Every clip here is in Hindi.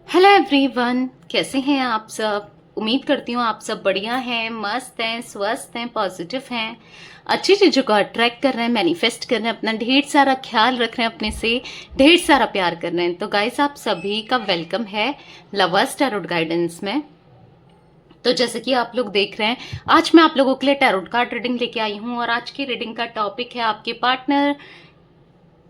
हेलो एवरीवन, कैसे हैं आप सब। उम्मीद करती हूँ आप सब बढ़िया हैं, मस्त हैं, स्वस्थ हैं, पॉजिटिव हैं, अच्छी चीज़ों को अट्रैक्ट कर रहे हैं, मैनिफेस्ट कर रहे हैं, अपना ढेर सारा ख्याल रख रहे हैं, अपने से ढेर सारा प्यार कर रहे हैं। तो गाइस, आप सभी का वेलकम है लवर्स टैरोट गाइडेंस में। तो जैसे कि आप लोग देख रहे हैं, आज मैं आप लोगों के लिए टैरोट कार्ड रीडिंग लेके आई हूँ और आज की रीडिंग का टॉपिक है आपके पार्टनर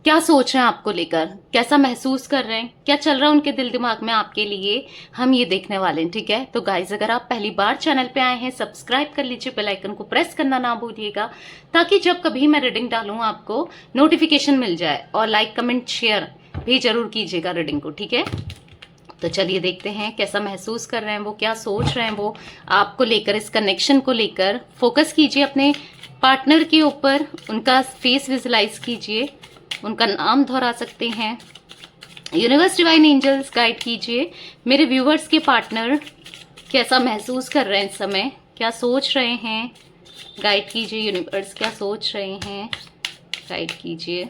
क्या सोच रहे हैं आपको लेकर, कैसा महसूस कर रहे हैं, क्या चल रहा है उनके दिल दिमाग में आपके लिए, हम ये देखने वाले हैं। ठीक है, तो गाइज अगर आप पहली बार चैनल पे आए हैं, सब्सक्राइब कर लीजिए, बेल आइकन को प्रेस करना ना भूलिएगा ताकि जब कभी मैं रीडिंग डालूं आपको नोटिफिकेशन मिल जाए। और लाइक कमेंट शेयर भी जरूर कीजिएगा रीडिंग को। ठीक है, तो चलिए देखते हैं कैसा महसूस कर रहे हैं वो, क्या सोच रहे हैं वो आपको लेकर, इस कनेक्शन को लेकर। फोकस कीजिए अपने पार्टनर के ऊपर, उनका फेस विजुलाइज कीजिए, उनका नाम दोहरा सकते हैं। यूनिवर्स डिवाइन एंजल्स गाइड कीजिए मेरे व्यूवर्स के पार्टनर कैसा महसूस कर रहे हैं इस समय, क्या सोच रहे हैं। गाइड कीजिए यूनिवर्स, क्या सोच रहे हैं, गाइड कीजिए।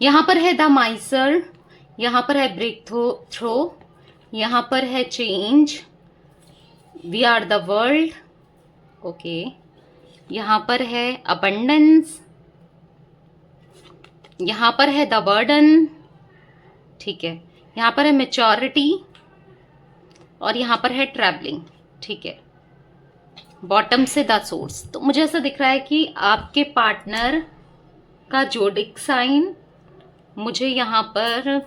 यहाँ पर है द माइसर, यहाँ पर है ब्रेक थ्रो, यहाँ पर है change, we are the world, okay. यहाँ पर है अबंडेंस, यहाँ पर है द बर्डन, ठीक है। यहाँ पर है मैच्योरिटी और यहाँ पर है ट्रैवलिंग, ठीक है। बॉटम से द सोर्स। तो मुझे ऐसा दिख रहा है कि आपके पार्टनर का जोडिक साइन मुझे यहाँ पर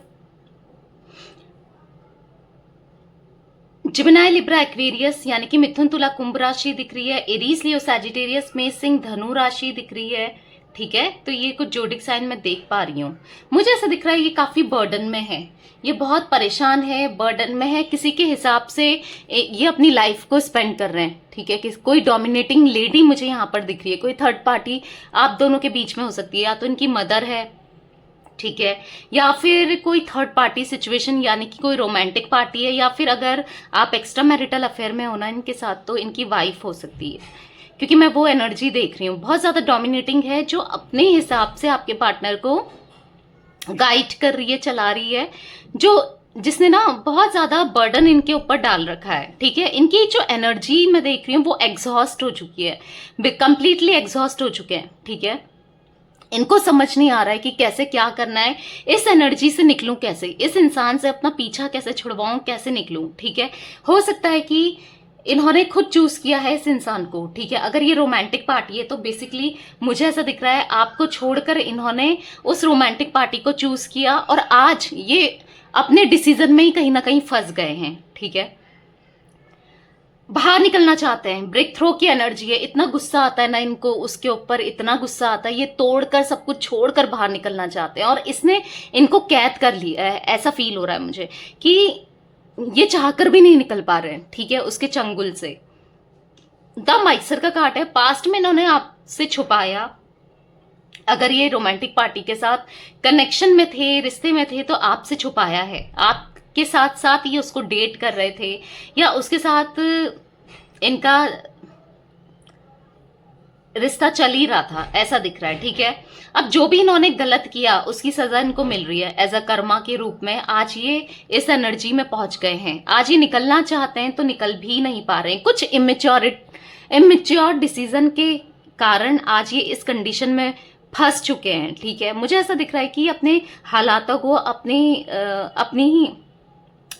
जिमिनाई, लिब्रा, एक्वेरियस यानी कि मिथुन, तुला, कुंभ राशि दिख रही है। एरीज, लियो, सैजिटेरियस में सिंह, धनु राशि दिख रही है। ठीक है, तो ये कुछ जोडिक साइन मैं देख पा रही हूँ। मुझे ऐसा दिख रहा है ये काफी बर्डन में है, ये बहुत परेशान है, बर्डन में है, किसी के हिसाब से ये अपनी लाइफ को स्पेंड कर रहे हैं। ठीक है, कि कोई डोमिनेटिंग लेडी मुझे यहाँ पर दिख रही है, कोई थर्ड पार्टी आप दोनों के बीच में हो सकती है, या तो इनकी मदर है, ठीक है, या फिर कोई थर्ड पार्टी सिचुएशन यानी कि कोई रोमांटिक पार्टी है, या फिर अगर आप एक्स्ट्रा मैरिटल अफेयर में हो ना इनके साथ तो इनकी वाइफ हो सकती है, क्योंकि मैं वो एनर्जी देख रही हूँ। बहुत ज्यादा डोमिनेटिंग है, जो अपने हिसाब से आपके पार्टनर को गाइड कर रही है, चला रही है, जिसने ना बहुत ज्यादा बर्डन इनके ऊपर डाल रखा है। ठीक है, इनकी जो एनर्जी मैं देख रही हूँ वो एग्जॉस्ट हो चुकी है, कंप्लीटली एग्जॉस्ट हो चुके हैं। ठीक है, इनको समझ नहीं आ रहा है कि कैसे क्या करना है, इस एनर्जी से निकलूं कैसे, इस इंसान से अपना पीछा कैसे छुड़वाऊं, कैसे निकलूं। ठीक है, हो सकता है कि इन्होंने खुद चूज किया है इस इंसान को। ठीक है, अगर ये रोमांटिक पार्टी है तो बेसिकली मुझे ऐसा दिख रहा है आपको छोड़कर इन्होंने उस रोमांटिक पार्टी को चूज किया और आज ये अपने डिसीजन में ही कहीं ना कहीं फंस गए हैं। ठीक है, बाहर निकलना चाहते हैं, ब्रेक थ्रो की एनर्जी है, इतना गुस्सा आता है ना इनको उसके ऊपर, इतना गुस्सा आता है, ये तोड़कर सब कुछ छोड़कर बाहर निकलना चाहते हैं और इसने इनको कैद कर लिया है। ऐसा फील हो रहा है मुझे कि ये चाहकर भी नहीं निकल पा रहे हैं। ठीक है, उसके चंगुल से। द माइसर का कार्ड है, पास्ट में इन्होंने आपसे छुपाया, अगर ये रोमांटिक पार्टी के साथ कनेक्शन में थे, रिश्ते में थे, तो आपसे छुपाया है। आपके साथ साथ ये उसको डेट कर रहे थे या उसके साथ इनका रिश्ता चल ही रहा था, ऐसा दिख रहा है। ठीक है, अब जो भी इन्होंने गलत किया उसकी सजा इनको मिल रही है एज अ कर्मा के रूप में। आज ये इस एनर्जी में पहुंच गए हैं, आज ये निकलना चाहते हैं तो निकल भी नहीं पा रहे हैं, कुछ इमेच्योर डिसीजन के कारण आज ये इस कंडीशन में फंस चुके हैं। ठीक है, मुझे ऐसा दिख रहा है कि अपने हालातों को, अपनी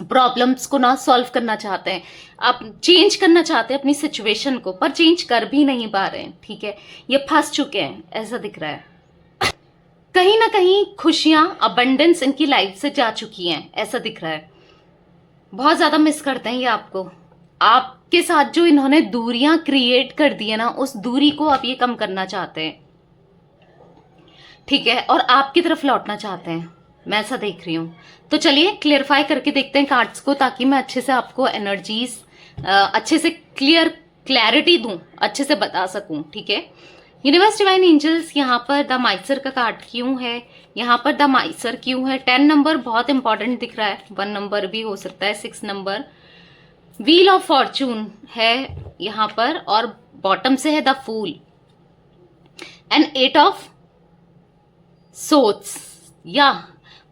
प्रॉब्लम्स को ना सॉल्व करना चाहते हैं, आप चेंज करना चाहते हैं अपनी सिचुएशन को, पर चेंज कर भी नहीं पा रहे हैं। ठीक है, ये फंस चुके हैं, ऐसा दिख रहा है। कहीं ना कहीं खुशियां, अबंडेंस इनकी लाइफ से जा चुकी हैं, ऐसा दिख रहा है। बहुत ज्यादा मिस करते हैं ये आपको, आपके साथ जो इन्होंने दूरियां क्रिएट कर दी है ना, उस दूरी को आप ये कम करना चाहते हैं। ठीक है, और आपकी तरफ लौटना चाहते हैं, मैं ऐसा देख रही हूँ। तो चलिए क्लियरफाई करके देखते हैं कार्ड्स को, ताकि मैं अच्छे से आपको एनर्जीज अच्छे से क्लैरिटी दूं, अच्छे से बता सकूं। ठीक है, यूनिवर्स डिवाइन एंजल्स, यहाँ पर द माइसर का कार्ड क्यों है, यहाँ पर द माइसर क्यों है। 10 नंबर बहुत इंपॉर्टेंट दिख रहा है, 1 नंबर भी हो सकता है, 6 नंबर। व्हील ऑफ फॉर्चून है यहाँ पर, और बॉटम से है the fool and 8 of swords. या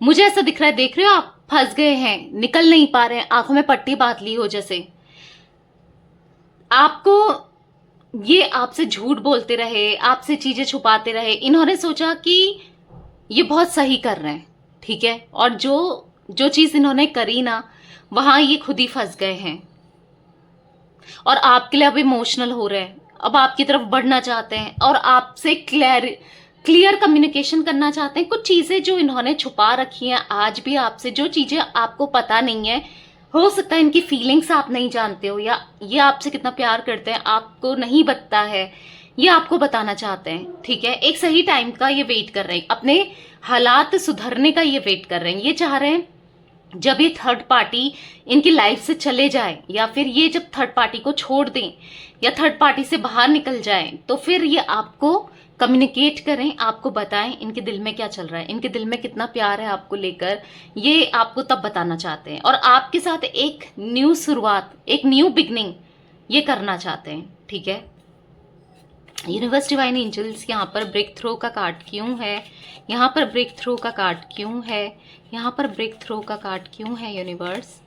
मुझे ऐसा दिख रहा है, देख रहे हो आप, फंस गए हैं, निकल नहीं पा रहे हैं, आंखों में पट्टी बांध ली हो जैसे। आपको ये आपसे झूठ बोलते रहे, आपसे चीजें छुपाते रहे, इन्होंने सोचा कि ये बहुत सही कर रहे हैं, ठीक है। और जो जो चीज इन्होंने करी ना, वहां ये खुद ही फंस गए हैं और आपके लिए अब इमोशनल हो रहे हैं, अब आपकी तरफ बढ़ना चाहते हैं और आपसे क्लियर कम्युनिकेशन करना चाहते हैं। कुछ चीजें जो इन्होंने छुपा रखी हैं आज भी आपसे, जो चीजें आपको पता नहीं है, हो सकता है इनकी फीलिंग्स आप नहीं जानते हो, या ये आपसे कितना प्यार करते हैं आपको नहीं पता है, ये आपको बताना चाहते हैं, ठीक है। एक सही टाइम का ये वेट कर रहे हैं, अपने हालात सुधरने का ये वेट कर रहे हैं। ये चाह रहे हैं जब ये थर्ड पार्टी इनकी लाइफ से चले जाए, या फिर ये जब थर्ड पार्टी को छोड़ दें या थर्ड पार्टी से बाहर निकल जाए, तो फिर ये आपको कम्युनिकेट करें, आपको बताएं इनके दिल में क्या चल रहा है, इनके दिल में कितना प्यार है आपको लेकर, ये आपको तब बताना चाहते हैं। और आपके साथ एक न्यू शुरुआत, एक न्यू बिगनिंग ये करना चाहते हैं, ठीक है। यूनिवर्स डिवाइन एंजल्स, यहाँ पर ब्रेक थ्रो का कार्ड क्यों है, यहाँ पर ब्रेक थ्रो का कार्ड क्यों है, यहाँ पर ब्रेक थ्रो का कार्ड क्यों है universe.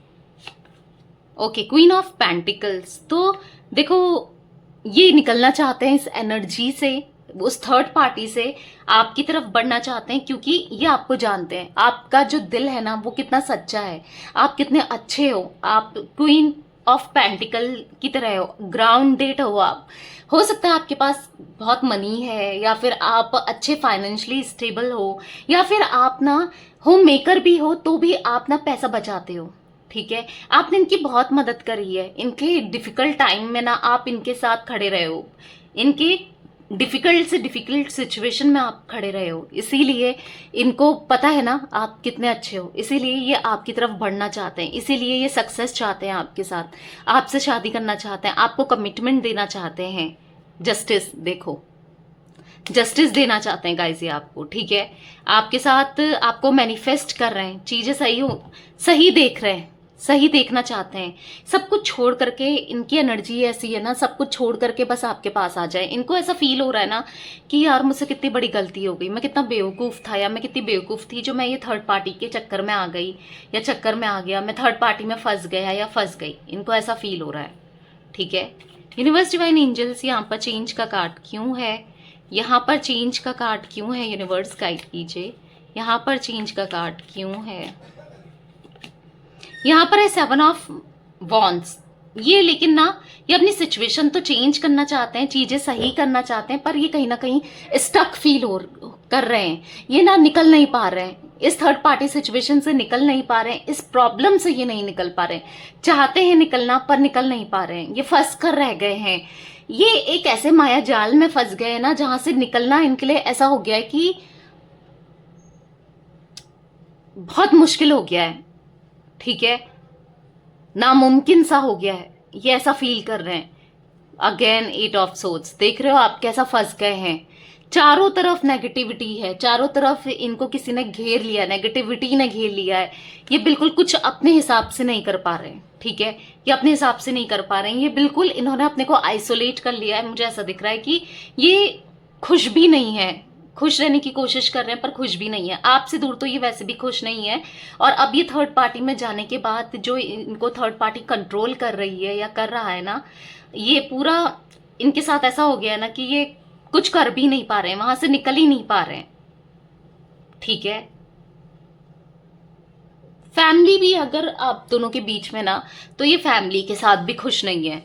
Okay, queen of pentacles. तो देखो, ये निकलना चाहते हैं इस एनर्जी से, उस थर्ड पार्टी से आपकी तरफ बढ़ना चाहते हैं, क्योंकि ये आपको जानते हैं, आपका जो दिल है ना वो कितना सच्चा है, आप कितने अच्छे हो, आप क्वीन ऑफ पेंटिकल की तरह हो, ग्राउंडेड हो आप। हो सकता है आपके पास बहुत मनी है, या फिर आप अच्छे फाइनेंशियली स्टेबल हो, या फिर आप ना होम मेकर भी हो, तो भी आप ना पैसा बचाते हो, ठीक है। आपने इनकी बहुत मदद करी है, इनके डिफिकल्ट टाइम में ना आप इनके साथ खड़े रहे हो, इनके डिफिकल्ट से डिफिकल्ट सिचुएशन में आप खड़े रहे हो, इसीलिए इनको पता है ना आप कितने अच्छे हो, इसीलिए ये आपकी तरफ बढ़ना चाहते हैं, इसीलिए ये सक्सेस चाहते हैं आपके साथ, आपसे शादी करना चाहते हैं, आपको कमिटमेंट देना चाहते हैं, जस्टिस, देखो जस्टिस देना चाहते हैं गाइस ये आपको, ठीक है। आपके साथ आपको मैनिफेस्ट कर रहे हैं, चीजें सही हो, सही देख रहे हैं, सही देखना चाहते हैं। सब कुछ छोड़ करके, इनकी एनर्जी ऐसी है ना, सब कुछ छोड़ करके बस आपके पास आ जाए। इनको ऐसा फील हो रहा है ना कि यार मुझसे कितनी बड़ी गलती हो गई, मैं कितना बेवकूफ़ था, या मैं कितनी बेवकूफ़ थी जो मैं ये थर्ड पार्टी के चक्कर में आ गई, या चक्कर में आ गया, मैं थर्ड पार्टी में फंस गया या फंस गई। इनको ऐसा फील हो रहा है, ठीक है। यूनिवर्स डिवाइन एंजल्स, यहाँ पर चेंज का कार्ड क्यों है, यहाँ पर चेंज का कार्ड क्यों है, यूनिवर्स गाइड कीजिए। यहाँ पर चेंज का कार्ड क्यों है, यहाँ पर है 7 ऑफ वॉन्ड्स। ये लेकिन ना, ये अपनी सिचुएशन तो चेंज करना चाहते हैं, चीजें सही करना चाहते हैं, पर ये कहीं ना कहीं स्टक फील हो कर रहे हैं, ये ना निकल नहीं पा रहे हैं, इस थर्ड पार्टी सिचुएशन से निकल नहीं पा रहे हैं, इस प्रॉब्लम से ये नहीं निकल पा रहे हैं, चाहते हैं निकलना पर निकल नहीं पा रहे हैं, ये फंस कर रह गए हैं। ये एक ऐसे माया जाल में फंस गए हैं ना, जहां से निकलना इनके लिए ऐसा हो गया है कि बहुत मुश्किल हो गया है, ठीक है, नामुमकिन सा हो गया है, ये ऐसा फील कर रहे हैं। अगेन 8 ऑफ सोर्ड्स, देख रहे हो आप कैसा फंस गए हैं, चारों तरफ नेगेटिविटी है, चारों तरफ इनको किसी ने घेर लिया, नेगेटिविटी ने घेर लिया है, ये बिल्कुल कुछ अपने हिसाब से नहीं कर पा रहे हैं, ठीक है, ये अपने हिसाब से नहीं कर पा रहे हैं, ये बिल्कुल इन्होंने अपने को आइसोलेट कर लिया है। मुझे ऐसा दिख रहा है कि ये खुश भी नहीं है, खुश रहने की कोशिश कर रहे हैं पर खुश भी नहीं है, आपसे दूर तो ये वैसे भी खुश नहीं है। और अब ये थर्ड पार्टी में जाने के बाद जो इनको थर्ड पार्टी कंट्रोल कर रही है या कर रहा है ना, ये पूरा इनके साथ ऐसा हो गया है ना कि ये कुछ कर भी नहीं पा रहे हैं, वहां से निकल ही नहीं पा रहे हैं, ठीक है। फैमिली भी अगर आप दोनों के बीच में ना, तो ये फैमिली के साथ भी खुश नहीं है।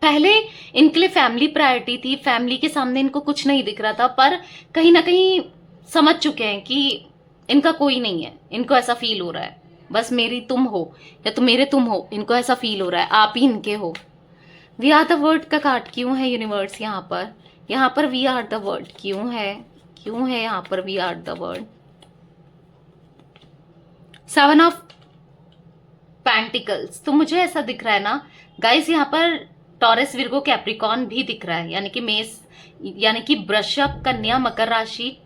पहले इनके लिए फैमिली प्रायोरिटी थी, फैमिली के सामने इनको कुछ नहीं दिख रहा था, पर कहीं ना कहीं समझ चुके हैं कि इनका कोई नहीं है, इनको ऐसा फील हो रहा है बस मेरी तुम हो या तो मेरे तुम हो, इनको ऐसा फील हो रहा है आप ही इनके हो। वी आर द वर्ड का कार्ड क्यों है यूनिवर्स, यहाँ पर वी आर द वर्ड क्यों है यहाँ पर we are the world. 7 of pentacles, तो मुझे ऐसा दिख रहा है ना गाइस, यहाँ पर टॉरस, विर्गो, कैप्रिकॉर्न भी दिख रहा है, यानी कि मेष, यानी कि वृषभ, कन्या, मकर राशि,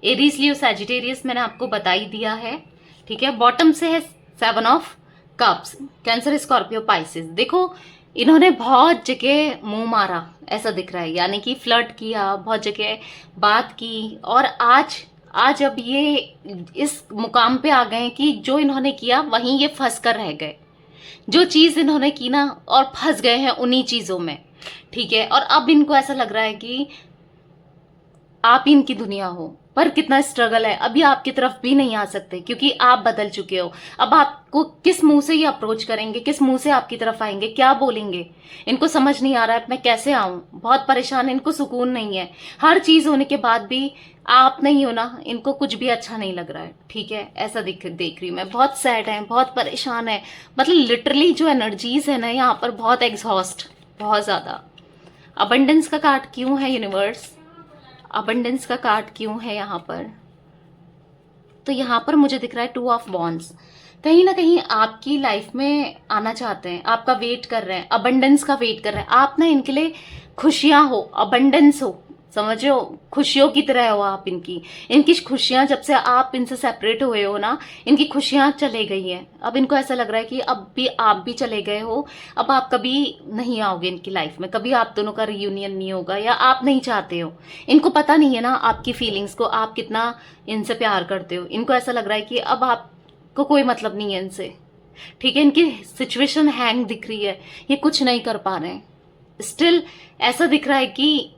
एरीज, लियो, सैजिटेरियस मैंने आपको बता ही दिया है, ठीक है। बॉटम से है 7 of cups, cancer, Scorpio, Pisces. देखो इन्होंने बहुत जगह मुंह मारा ऐसा दिख रहा है, यानी कि फ्लर्ट किया, बहुत जगह बात की, और आज आज अब ये इस मुकाम पे आ गए हैं कि जो इन्होंने किया वहीं ये फंस कर रह गए। जो चीज इन्होंने की ना, और फंस गए हैं उन्हीं चीजों में, ठीक है। और अब इनको ऐसा लग रहा है कि आप ही इनकी दुनिया हो, पर कितना स्ट्रगल है। अभी आपकी तरफ भी नहीं आ सकते क्योंकि आप बदल चुके हो। अब आपको किस मुंह से ये अप्रोच करेंगे, किस मुंह से आपकी तरफ आएंगे, क्या बोलेंगे, इनको समझ नहीं आ रहा है मैं कैसे आऊं। बहुत परेशान है, इनको सुकून नहीं है। हर चीज होने के बाद भी आप नहीं हो ना, इनको कुछ भी अच्छा नहीं लग रहा है, ठीक है। ऐसा देख रही हूँ मैं। बहुत सैड है, बहुत परेशान है, मतलब लिटरली जो एनर्जीज है ना यहाँ पर, बहुत एग्जॉस्ट, बहुत ज्यादा। अबंडेंस का कार्ड क्यों है यूनिवर्स? अबंडेंस का कार्ड क्यों है यहाँ पर? तो यहाँ पर मुझे दिख रहा है 2 ऑफ वॉन्ड्स। कहीं ना कहीं आपकी लाइफ में आना चाहते हैं, आपका वेट कर रहे हैं, अबंडेंस का वेट कर रहे हैं। आप ना इनके लिए खुशियां हो, अबंडेंस हो, समझ रहे हो, खुशियों की तरह हो आप इनकी। इनकी खुशियां, जब से आप इनसे सेपरेट हुए हो ना, इनकी खुशियां चले गई हैं। अब इनको ऐसा लग रहा है कि अब भी आप भी चले गए हो, अब आप कभी नहीं आओगे इनकी लाइफ में, कभी आप दोनों का रियूनियन नहीं होगा, या आप नहीं चाहते हो। इनको पता नहीं है ना आपकी फीलिंग्स को, आप कितना इनसे प्यार करते हो। इनको ऐसा लग रहा है कि अब आपको कोई मतलब नहीं है इनसे, ठीक है। इनकी सिचुएशन हैंग दिख रही है, ये कुछ नहीं कर पा रहे हैं। स्टिल ऐसा दिख रहा है कि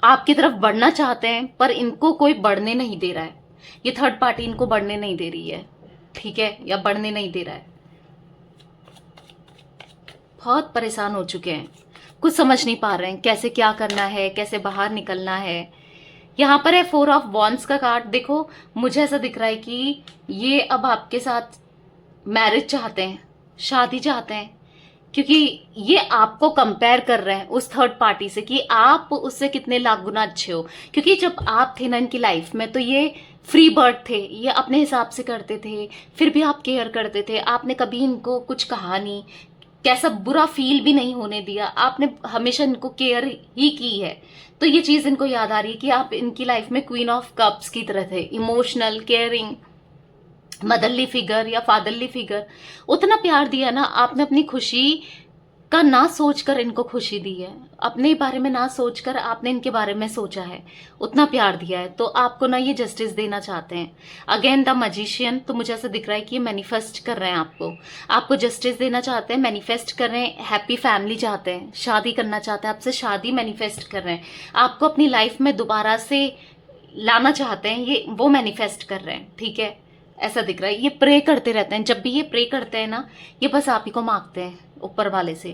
आपकी तरफ बढ़ना चाहते हैं, पर इनको कोई बढ़ने नहीं दे रहा है। ये थर्ड पार्टी इनको बढ़ने नहीं दे रही है, ठीक है, या बढ़ने नहीं दे रहा है। बहुत परेशान हो चुके हैं, कुछ समझ नहीं पा रहे हैं कैसे क्या करना है, कैसे बाहर निकलना है। यहाँ पर है 4 ऑफ वॉन्ड्स का कार्ड। देखो, मुझे ऐसा दिख रहा है कि ये अब आपके साथ मैरिज चाहते हैं, शादी चाहते हैं, क्योंकि ये आपको कंपेयर कर रहे हैं उस थर्ड पार्टी से कि आप उससे कितने लाख गुना अच्छे हो। क्योंकि जब आप थे ना इनकी लाइफ में, तो ये फ्री बर्ड थे, ये अपने हिसाब से करते थे, फिर भी आप केयर करते थे। आपने कभी इनको कुछ कहा नहीं, कैसा बुरा फील भी नहीं होने दिया, आपने हमेशा इनको केयर ही की है। तो ये चीज इनको याद आ रही है कि आप इनकी लाइफ में क्वीन ऑफ कप्स की तरह थे, इमोशनल, केयरिंग, मदरली फिगर या फादरली फिगर। उतना प्यार दिया ना आपने, अपनी खुशी का ना सोचकर इनको खुशी दी है, अपने बारे में ना सोचकर आपने इनके बारे में सोचा है, उतना प्यार दिया है। तो आपको ना ये जस्टिस देना चाहते हैं। अगेन द मैजिशियन, तो मुझे ऐसा दिख रहा है कि ये मैनिफेस्ट कर रहे हैं आपको जस्टिस देना चाहते हैं, मैनिफेस्ट कर रहे हैं, हैप्पी फैमिली चाहते हैं, शादी करना चाहते हैं, आपसे शादी मैनिफेस्ट कर रहे हैं, आपको अपनी लाइफ में दोबारा से लाना चाहते हैं, ये वो मैनिफेस्ट कर रहे हैं, ठीक है। ऐसा दिख रहा है ये प्रे करते रहते हैं। जब भी ये प्रे करते हैं ना, ये बस आप ही को मांगते हैं ऊपर वाले से।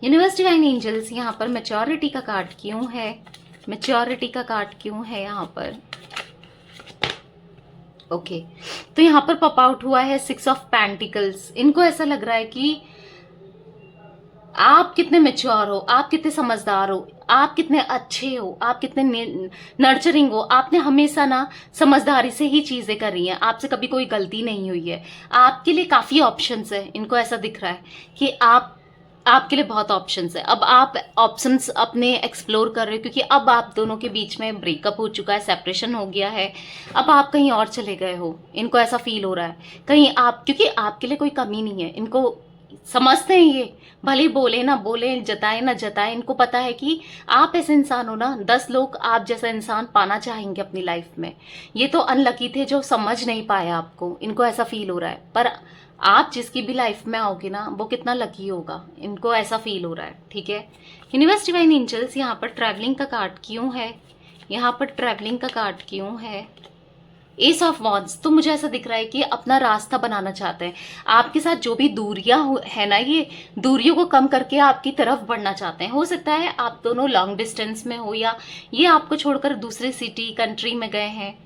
यूनिवर्स डिवाइन एंजल्स, यहाँ पर मैच्योरिटी का कार्ड क्यों है? मैच्योरिटी का कार्ड क्यों है यहाँ पर? ओके, तो यहाँ पर पॉप आउट हुआ है 6 ऑफ पेंटिकल्स। इनको ऐसा लग रहा है कि आप कितने मैच्योर हो, आप कितने समझदार हो, आप कितने अच्छे हो, आप कितने नर्चरिंग हो। आपने हमेशा ना समझदारी से ही चीजें करी हैं, आपसे कभी कोई गलती नहीं हुई है। आपके लिए काफी ऑप्शंस है, इनको ऐसा दिख रहा है कि आपके लिए बहुत ऑप्शंस है। अब आप ऑप्शंस अपने एक्सप्लोर कर रहे हो, क्योंकि अब आप दोनों के बीच में ब्रेकअप हो चुका है, सेपरेशन हो गया है। अब आप कहीं और चले गए हो, इनको ऐसा फील हो रहा है कहीं आप, क्योंकि आपके लिए कोई कमी नहीं है। इनको समझते हैं ये, भले बोले ना बोले, जताए ना जताए, इनको पता है कि आप ऐसे इंसान हो ना, 10 लोग आप जैसा इंसान पाना चाहेंगे अपनी लाइफ में। ये तो अनलकी थे जो समझ नहीं पाए आपको, इनको ऐसा फील हो रहा है। पर आप जिसकी भी लाइफ में आओगे ना, वो कितना लकी होगा, इनको ऐसा फील हो रहा है, ठीक है। यूनिवर्स डिवाइन एंजल्स, यहाँ पर ट्रैवलिंग का कार्ड क्यों है? यहाँ पर ट्रैवलिंग का कार्ड क्यों है? एस ऑफ वॉन्ड्स, तो मुझे ऐसा दिख रहा है कि अपना रास्ता बनाना चाहते हैं। आपके साथ जो भी दूरियां है ना, ये दूरियों को कम करके आपकी तरफ बढ़ना चाहते हैं। हो सकता है आप दोनों लॉन्ग डिस्टेंस में हो, या ये आपको छोड़कर दूसरे सिटी, कंट्री में गए हैं,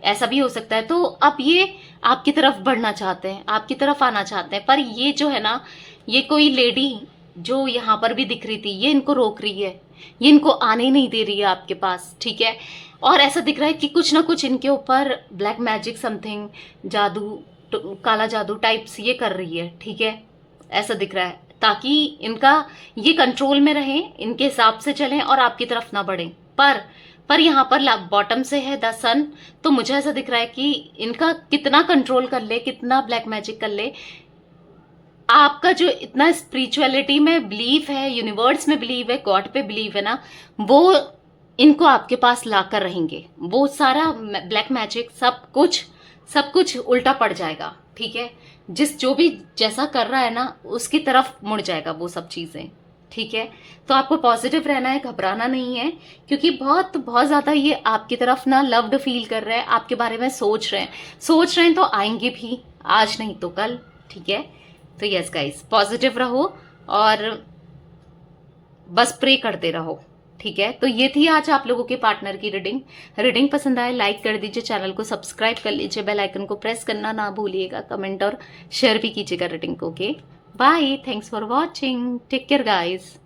ऐसा भी हो सकता है। तो अब ये आपकी तरफ बढ़ना चाहते हैं, आपकी तरफ आना चाहते हैं। पर ये जो है ना, ये कोई लेडी जो यहाँ पर भी दिख रही थी, ये इनको रोक रही है, ये इनको आने नहीं दे रही है आपके पास, ठीक है। और ऐसा दिख रहा है कि कुछ ना कुछ इनके ऊपर ब्लैक मैजिक, समथिंग जादू, काला जादू टाइप्स ये कर रही है, ठीक है। ऐसा दिख रहा है ताकि इनका ये कंट्रोल में रहे, इनके हिसाब से चलें और आपकी तरफ ना बढ़े। पर यहाँ पर बॉटम से है द सन, तो मुझे ऐसा दिख रहा है कि इनका कितना कंट्रोल कर ले, कितना ब्लैक मैजिक कर ले, आपका जो इतना स्पिरिचुअलिटी में बिलीव है, यूनिवर्स में बिलीव है, गॉड पे बिलीव है ना, वो इनको आपके पास लाकर रहेंगे। वो सारा ब्लैक मैजिक सब कुछ उल्टा पड़ जाएगा, ठीक है। जो भी जैसा कर रहा है ना उसकी तरफ मुड़ जाएगा वो सब चीजें, ठीक है। तो आपको पॉजिटिव रहना है, घबराना नहीं है, क्योंकि बहुत बहुत ज्यादा ये आपकी तरफ ना लव्ड फील कर रहे हैं, आपके बारे में सोच रहे हैं तो आएंगे भी, आज नहीं तो कल, ठीक है। तो यस गाइस, पॉजिटिव रहो और बस प्रे करते रहो, ठीक है। तो ये थी आज आप लोगों के पार्टनर की रीडिंग पसंद आए लाइक कर दीजिए, चैनल को सब्सक्राइब कर लीजिए, बेल आइकन को प्रेस करना ना भूलिएगा, कमेंट और शेयर भी कीजिएगा रीडिंग को। Okay bye, thanks for watching, take care guys.